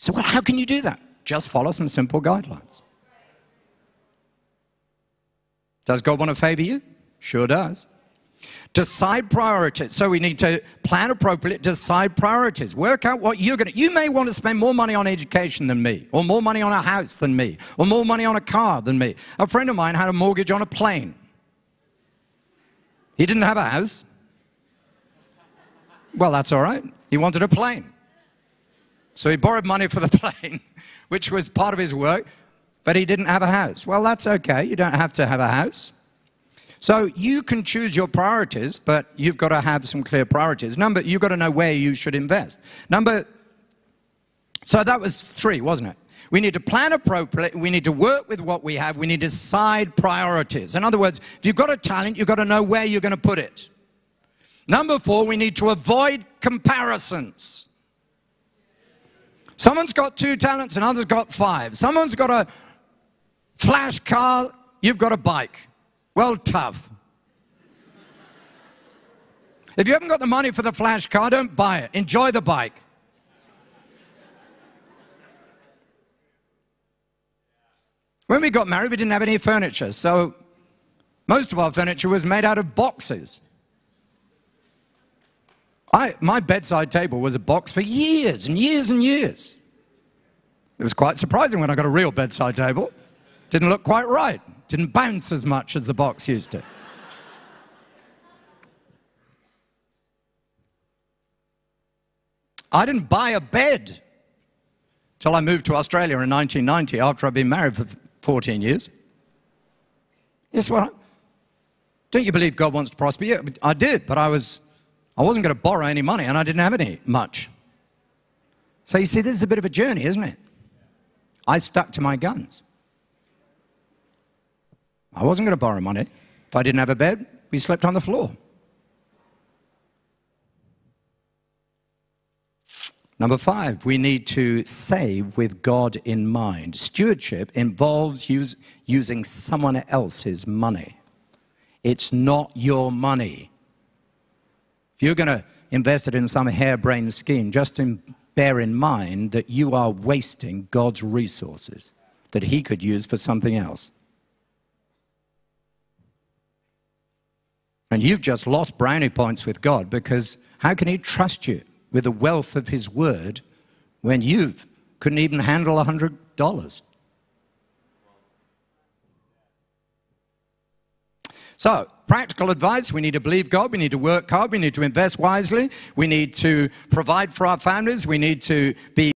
So, well, how can you do that? Just follow some simple guidelines. Does God want to favor you? Sure does. Decide priorities. So we need to plan appropriately, decide priorities. Work out what you're going to... You may want to spend more money on education than me, or more money on a house than me, or more money on a car than me. A friend of mine had a mortgage on a plane. He didn't have a house. Well, that's all right. He wanted a plane. So he borrowed money for the plane, which was part of his work, but he didn't have a house. Well, that's okay. You don't have to have a house. So you can choose your priorities, but you've got to have some clear priorities. You've got to know where you should invest. So that was 3, wasn't it? We need to plan appropriately. We need to work with what we have. We need to decide priorities. In other words, if you've got a talent, you've got to know where you're going to put it. 4, we need to avoid comparisons. Someone's got 2 talents, and others got 5. Someone's got a flash car, you've got a bike. Well, tough. If you haven't got the money for the flash car, don't buy it. Enjoy the bike. When we got married, we didn't have any furniture, so most of our furniture was made out of boxes. My bedside table was a box for years and years and years. It was quite surprising when I got a real bedside table. Didn't look quite right. Didn't bounce as much as the box used to. I didn't buy a bed till I moved to Australia in 1990 after I'd been married for 14 years. Yes, well, don't you believe God wants to prosper you? I did, but I wasn't going to borrow any money, and I didn't have any much. So you see, this is a bit of a journey, isn't it? I stuck to my guns. I wasn't going to borrow money. If I didn't have a bed, we slept on the floor. 5, we need to save with God in mind. Stewardship involves using someone else's money. It's not your money. If you're going to invest it in some harebrained scheme, just bear in mind that you are wasting God's resources that He could use for something else. And you've just lost brownie points with God, because how can He trust you with the wealth of His word when you couldn't even handle $100? So, practical advice: we need to believe God, we need to work hard, we need to invest wisely, we need to provide for our families, we need to be